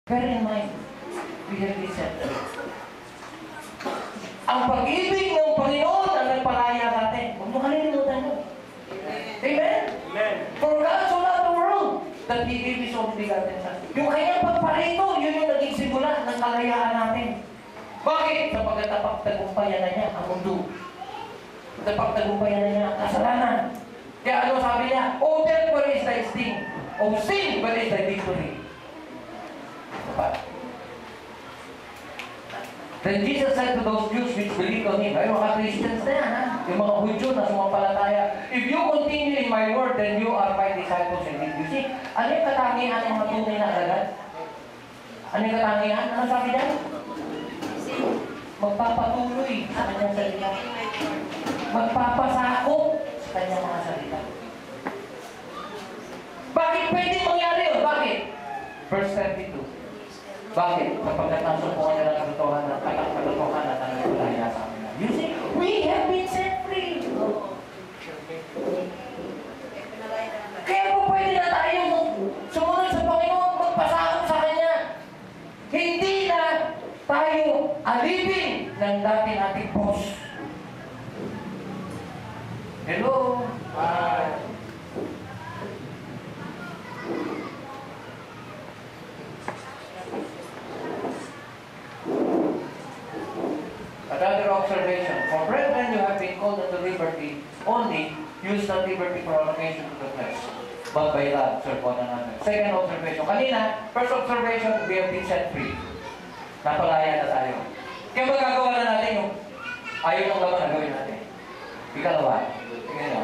Bear in mind, we have been set. Ang pag-ibig ng Panginoon ang nagpalaya natin. Huwag mo kalilimutan mo. Amen? Amen. For God so loved the world that He gave His only begotten Son. Yung kanyang pagparito, yun yung naging simula ng kalayaan natin. Bakit? Sapagkat napagtagumpayan na niya ang mundo. Napagtagumpayan na niya ang kasalanan. Kaya ano sabi niya? O death, where is thy sting? O sin, where is thy victory? Then Jesus said to those Jews which believed on Him, ay mga Christians na yan, ha? Yung mga Hudyo na sumampalataya, if you continue in my word, then you are my disciples indeed. You see, ano yung katangian ng mga tunay na alagad? Ano yung katangian? Ano sabi niya? Magpapatuloy sa kanyang salita. Magpapasako sa kanyang mga salita. Bakit pwede mangyari yun? Bakit? Verse 32. Bakit? Kapag nasubukan nila ang katotohanan at ang nagpalaya sa amin. You see, we have been set free. Kaya po pwede na tayo sumunod sa Panginoon, magpasakot sa Kanya. Hindi na tayo alipin ng dati nating boss. Hello? Another observation. For brethren, you have been called unto liberty, only use not liberty for occasion to the flesh, but by love, serve one another. Second observation. Kanina, first observation, we have been set free. Napalaya na tayo. Kaya magagawa na natin yung ayaw ng laman na gawin natin. Ikalawa, tingnan nyo.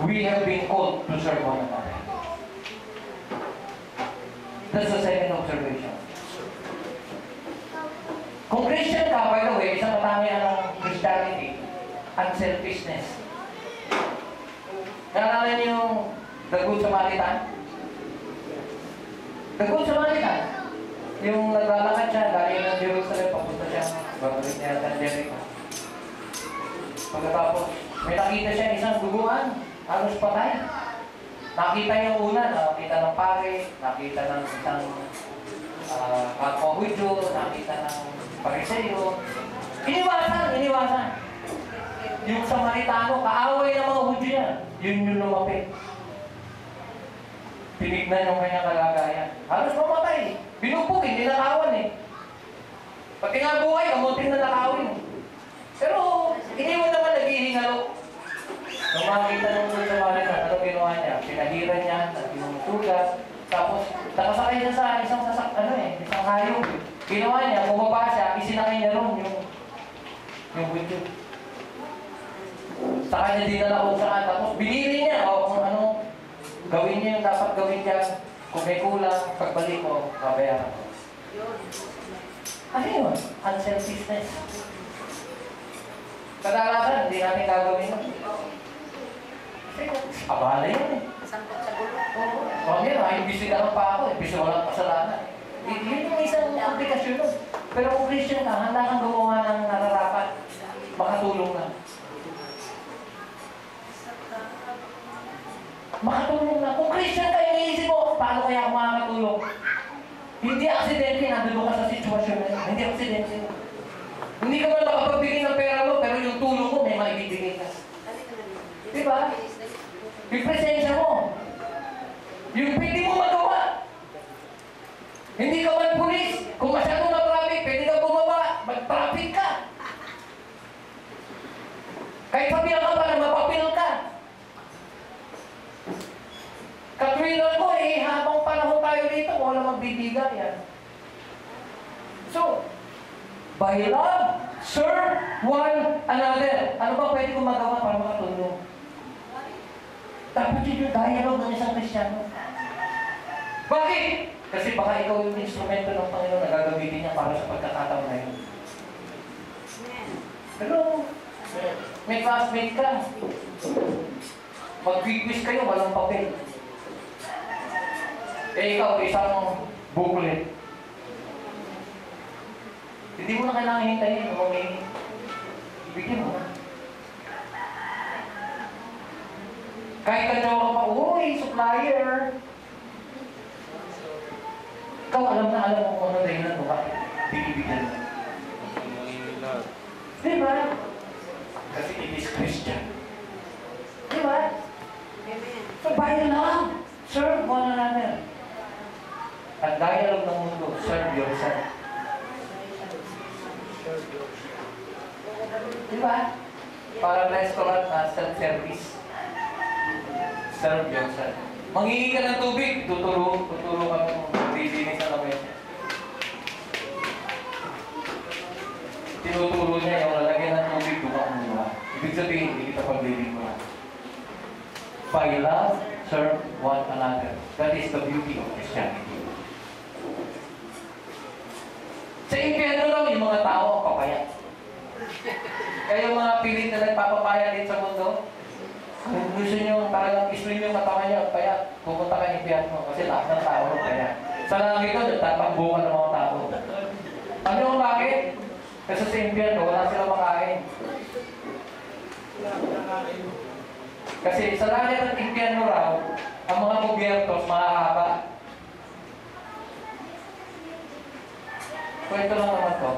We have been called to serve one another. That's the second observation. Kung Christian ka, by the way, isang katangian ng Christianity, unselfishness. Naalala niyo yung The Good Samaritan? The Good Samaritan. Yung naglalakad siya, galing ng Jerusalem, papunta siya, babalik niya ng Jericho. Pagkatapos, may nakita siya isang duguan, halos patay. Nakita yung una, nakita ng pare, nakita ng isang kapwa Hudyo, nakita ng Pariseo. Iniwasan. Yung Samaritano, kaaway ng mga Hudyo yan. Yun yung lumapit. Tinignan yung kanyang kalagayan. Halos mamatay. Binupugin, ninakawan eh. Pag kinabuhay, kamunting na nakawin. Pero, iniwan naman naghihingalo. Nung makikita nung Samaritan, ano ginawa niya? Pinahiran niya, yung sugat. Tapos, nakasakay niya sa isang isang hayop. Ginawa niya, bumaba siya, isinakay niya ron yung Hudyo. Sa kanya dinala kung saan. Tapos, binili niya kung ano, gawin niya yung dapat gawin niya. Kung may kulang, pagbalik ko, kabayaran ko. Ano yun? Unselfishness. Kadalasan, hindi natin gagawin yun. Abala yun eh. Huwag yan, imbisigahan pa ako, imbisi walang kasalanan. Yun yung isang aplikasyon nun. Pero kung Christian ka, handa kang gumawa ng nararapat, makatulong na. Makatulong na. Kung Christian ka, iniisip mo, paano kaya ako makakatulong? Hindi aksidente, nandun ka sa sitwasyon na yun. Hindi aksidente. Hindi ka man makapagbigay ng pera mo, pero yung tulong mo, may maibibigay ka. Diba? Yung presensya mo. Yung pwede mo magawa. Hindi ka man pulis. Kung masyadong na-traffic, pwede ka bumaba. Mag-traffic ka. Kahit sabihan ka pa na mapapil ka. Katwiran ko habang panahon tayo dito, wala magbibigay yan. So, by love, serve one another. Ano ba pwede kong magawa para makatulong? Dapat yun yung dialogue ng isang Kristiyano. Bakit? Kasi baka ikaw yung instrumento ng Panginoon na gagamitin niya para sa pagkakataon na yun. Pero, may classmate ka. Mag-quiz kayo, walang papel. Eh ikaw, isang booklet. Hindi mo na kailangan hintayin kung may bigyan mo na. Kahit ka pa, uy, supplier. Ikaw alam mo kung ano dahilan mo bakit binibigyan mo. Diba? Kasi it is Christian. Diba? So, bayan lang. Serve one another. Ang dialogue ng mundo, serve yourself. Diba? Para restaurant na self-service. Serve yourself. Manghingi ka ng tubig, tuturo ka ng maglilinis sa lamesa. Tinuturo niya yung lalagyan ng tubig, muna. Ibig sabihin, hindi kita paglilingkuran. By love, serve one another. That is the beauty of Christianity. Sa impyerno lang, yung mga tao ang papayat. Kaya yung mga pilit na nagpapapayat din sa mundo, kung gusto nyo talagang islim yung katawan nyo, kaya pupunta ka impyerno kasi lahat ng tao kaya. Sa langit ko, nagtatambukan ng mga tao. Ano yung bakit? Kasi sa impyerno, wala silang makain. Kasi sa langit ng impyerno raw, ang mga gobyernos mahahaba. Kwento lang naman to.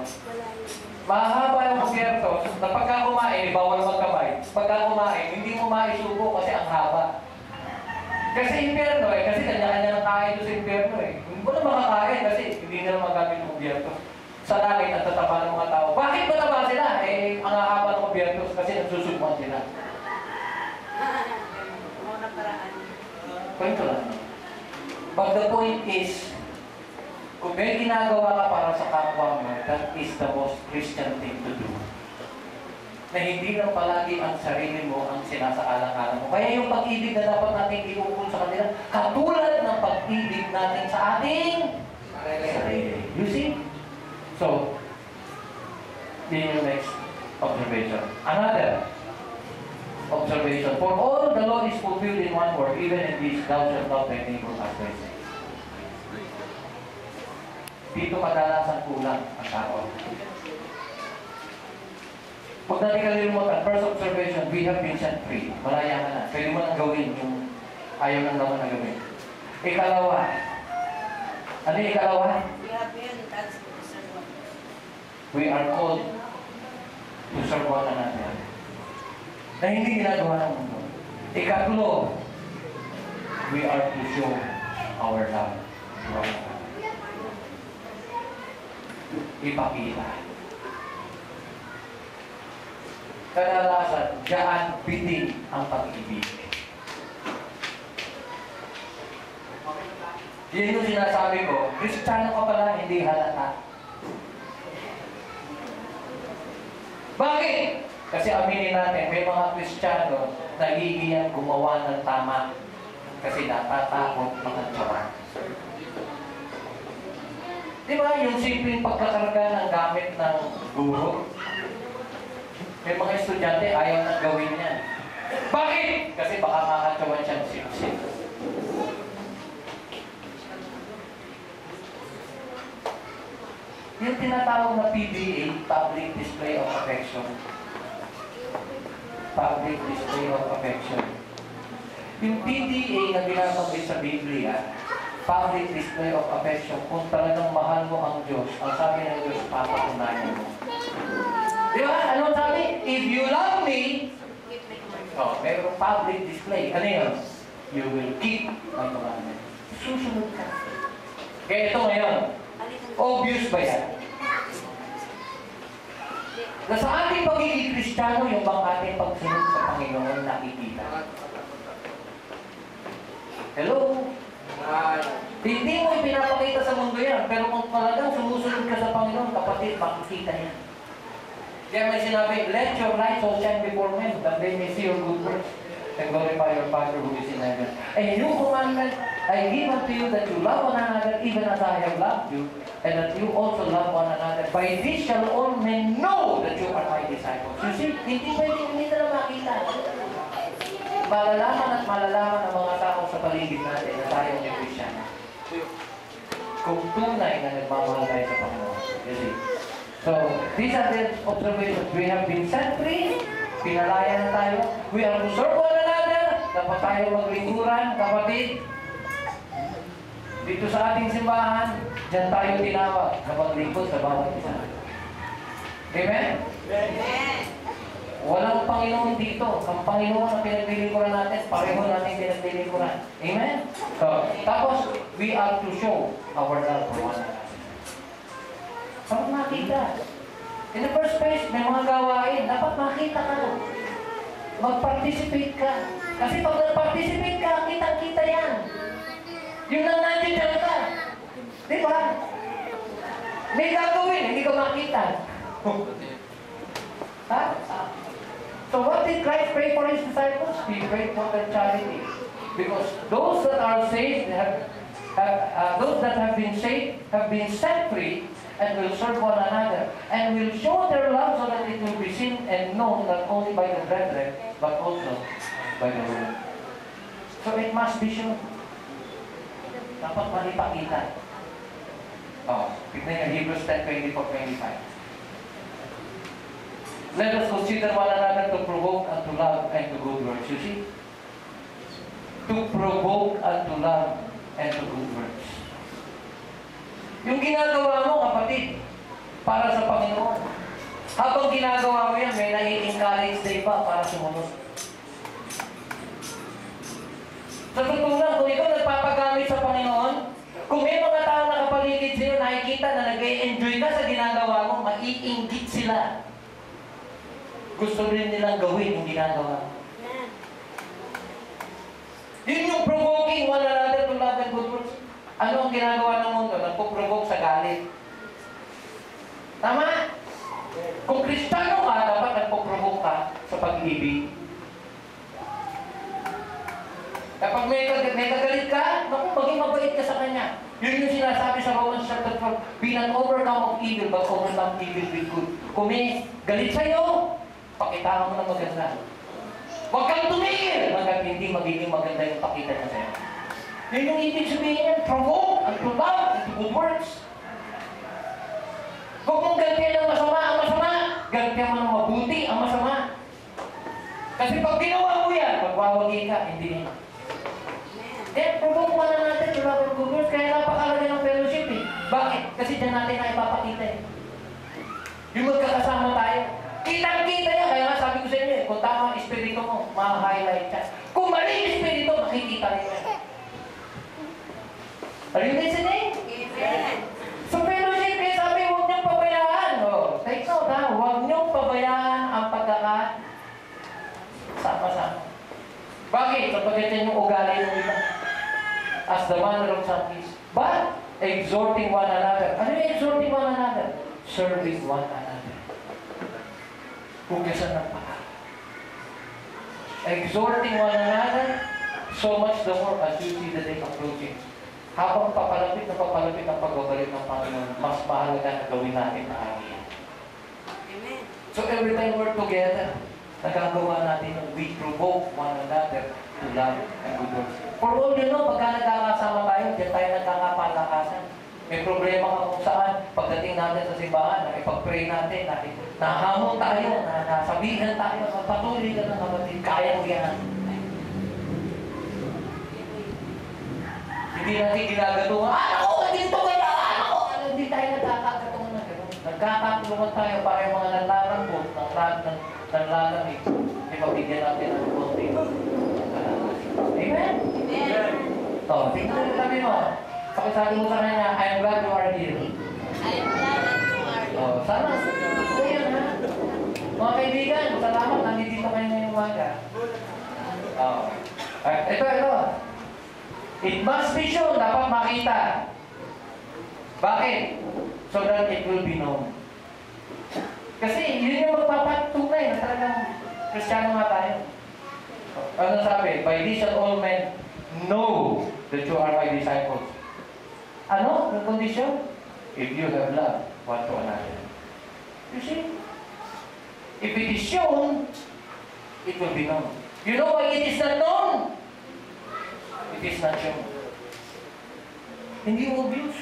Mahahaba yung gobyernos na pagka kumain, bawal magkamay. Pagka kumain, hindi mo maisubo kasi ang haba. Kasi impyerno kasi kanya-kanya ng kain doon sa impyerno Hindi mo na makakain kasi hindi nila magamit ng gobyerno. Sa langit at tataba ng mga tao. Bakit mataba sila? Ang haba ng gobyerno kasi nagsusubuan sila. Kwento lang. But the point is, kung may ginagawa ka para sa kapwa mo, that is the most Christian thing to do. Na hindi lang palagi ang sarili mo ang sinasaalang-alang mo. Kaya yung pag-ibig na dapat natin iukol sa kanila, katulad ng pag-ibig natin sa ating sarili. You see? So, yun yung next observation. Another observation. For all the law is fulfilled in one word, even in this, thou shalt love thy neighbor as thyself. Dito kadalasan kulang ang tao. Huwag natin kalilimutan, first observation, we have been set free. Malaya ka na. Pwede mo nang gawin yung ayaw ng naman na gawin. Ikalawa. Ano yung ikalawa? We are called to serve one another. Na hindi ginagawa ng mundo. Ikatlo, we are to show our love to one another. Ipakita. Kadalasan, diyan bitin ang pag-ibig. Yan yung sinasabi ko, Kristiyano ka pala, hindi halata. Bakit? Kasi aminin natin, may mga Kristiyano nagigiyang gumawa ng tama kasi natatakot makantsawa. Di ba, yung simpleng pagkakarga ng gamit ng guro? May mga estudyante ayaw nang gawin yan. Bakit? Kasi baka makatsawan siyang sip-sip. Yung tinatawag na PDA, Public Display of Affection. Public Display of Affection. Yung PDA na binabanggit sa Biblia, Public Display of Affection, kung talagang mahal mo ang Diyos, ang sabi ng Diyos, papatunayan mo. Di ba? Ano sabi? If you love me, mayroong public display. Ano yun? You will keep my commandment. Susunod ka. Kaya ito ngayon, obvious ba yan? Na sa ating pagiging Kristiyano, yung bang ating pagsunod sa Panginoon nakikita. Hello? Hindi mo ipinapakita sa mundo yan, pero kung talagang sumusunod ka sa Panginoon, kapatid, makikita yan. Kaya may sinabi, let your light so shine before men, that they may see your good works and glorify your Father who is in heaven. A new commandment I give unto you, that you love one another even as I have loved you, and that you also love one another. By this shall all men know that you are my disciples. You see, hindi na makita. Malalaman at malalaman ng mga tao sa paligid natin na tayo ay Kristiyano. Kung tunay na nagmamahal tayo sa Panginoon. You see? So, these are the observations. We have been set free. Pinalaya na tayo. We are to serve one another. Dapat tayo maglingkuran, kapatid. Dito sa ating simbahan, dyan tayo tinawag na maglingkod sa bawat isa. Amen? Amen. Walang Panginoon dito. Ang Panginoon ang pinaglilingkuran natin, pareho natin pinaglilingkuran. Amen? So, tapos, we are to show our love for one another. Dapat makita. In the first place, may mga gawain. Dapat makita ka. Mag-participate ka. Kasi pag nag-participate ka, kitang-kita yan. Yung nandiyan ka. Di ba? May gagawin, hindi ka makita. Ha? So what did Christ pray for His disciples? He prayed for their charity. Because those that are saved, those that have been saved, have been set free, and will serve one another, and will show their love so that it will be seen and known not only by the brethren, but also by the world. So it must be shown. Dapat malipakita. Tignan niyo, Hebrews 10:24-25. Let us consider one another to provoke unto love and to good works. You see? To provoke unto love and to good works. Yung ginagawa mo, kapatid, para sa Panginoon. Habang ginagawa mo yan, may nai-encourage na iba para sumunod. Sa totoo lang, kung ikaw nagpapagamit sa Panginoon, kung may mga tao nakapaligid sa'yo, nakikita na nag-enjoy ka sa ginagawa mo, maiinggit sila. Gusto rin nilang gawin yung ginagawa mo. Yun yung provoking one another to love and good works. Ano ang ginagawa ng mundo? Nagpo-provoke sa galit. Tama? Kung Kristiyano ka, dapat nagpo-provoke ka sa pag-ibig. Kapag may kagalit ka, naku, maging mabait ka sa Kanya. Yun yung sinasabi sa Romans chapter 12, be not overcome of evil, but overcome evil with good. Kung may galit sa'yo, pakitaan mo ng maganda. Huwag kang tumigil hanggang hindi magiging maganda yung pakita niya sa'yo. Yun yung ibig sabihin yan, provoke and to love and to good works. Huwag mong gantihan ang masama, gantihan mo ng mabuti ang masama. Kasi pag ginawa mo yan, magwawagi ka, hindi niya. Provoke mo na natin to love and good works, kaya napakalaga ng fellowship eh. Bakit? Kasi dyan natin na ipapakita eh. Yung magkakasama tayo. Kitang-kita yan, kaya nga sabi ko sa inyo eh, kung tama ang espiritu mo, ma-highlight siya. Kung mali ang espiritu, makikita rin yan. Are you listening? Amen. So fellowship, kaya sabi, huwag niyong pabayaan. Take note ha, huwag niyong pabayaan ang pagkakasama-sama. Bakit? Kapag yan yung ugali ng iba. As the manner of some is. But, exhorting one another. Ano yung exhorting one another? Serving one another. Hugasan ng paa. Exhorting one another, so much the more as you see the day approaching. Habang papalapit ang pagbabalik ng Panginoon, mas mahalaga na gawin natin na yan. Amen. So every time we're together, nagagawa natin yung we provoke one another to love and good works. For all you know, pagka nagkakasama tayo, diyan tayo nagkakapalakasan. May problema ka kung saan, pagdating natin sa simbahan, ipag-pray natin, nahamon tayo, nasabihan tayo, magpatuloy ka ng kapatid, kaya mo yan. Hindi natin ginagatungan, ako, dito kaya, ako, hindi tayo nagkakagatungan na gano'n. Nagkakatulungan tayo para yung mga nanlalambot, nanlalamig, ipabigyan natin ang konti. Amen? Amen. Tingnan mo kami mo. Pakisabi mo sa kanya, I'm glad you are here. I am glad that you are here. Sana, ayan ha. Mga kaibigan, salamat, nandito kayo ngayong umaga. Ito. It must be shown, dapat makita. Bakit? So that it will be known. Kasi yun yung magpapatunay na talagang Kristiyano nga tayo. Ano sabi? By this shall all men know that you are my disciples. Ano? Yung condition? If you have love one to another. You see? If it is shown, it will be known. You know why it is not known? It is not shown. Hindi obvious.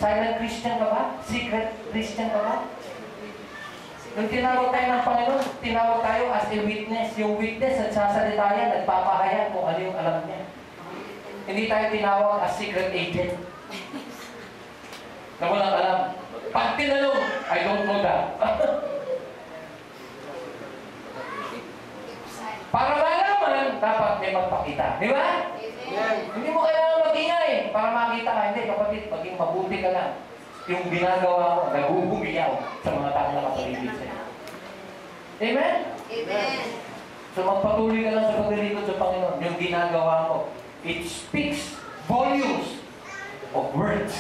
Silent Christian ka ba? Secret Christian ka ba? Nung tinawag tayo ng Panginoon, tinawag tayo as a witness. Yung witness, nagsasalita yan, nagpapahayag kung ano yung alam niya. hindi tayo tinawag as secret agent. Na walang alam. Pag tinanong, I don't know that. Para malaman, dapat may magpakita. Di ba? Amen. Hindi mo kailangan mag-ingay para makita ka. Hindi, kapatid, maging mabuti ka lang. Yung ginagawa mo, nagugumiyaw sa mga taong nakapaligid sa'yo. Amen? Amen. So magpatuloy ka lang sa paglilingkod sa Panginoon. Yung ginagawa mo, it speaks volumes of words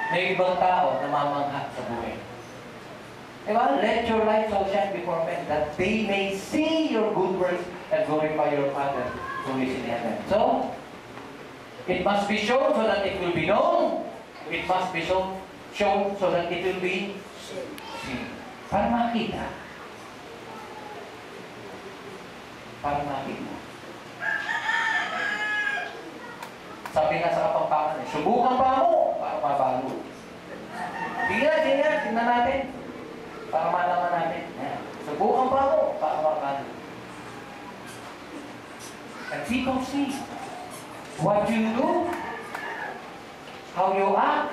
na yung ibang tao namamangha sa buhay. Diba? Let your light so shine before men that they may see your good works and glorify your Father who is in heaven. So, it must be shown so that it will be known. It must be shown so that it will be seen. Para makita. Para makita. Sabi nga sa Kapampangan, subukan pa mo para mabago. Sige na, tingnan natin. Para malaman natin. Yan. Subukan pa mo para mabago. And people see what you do, how you act,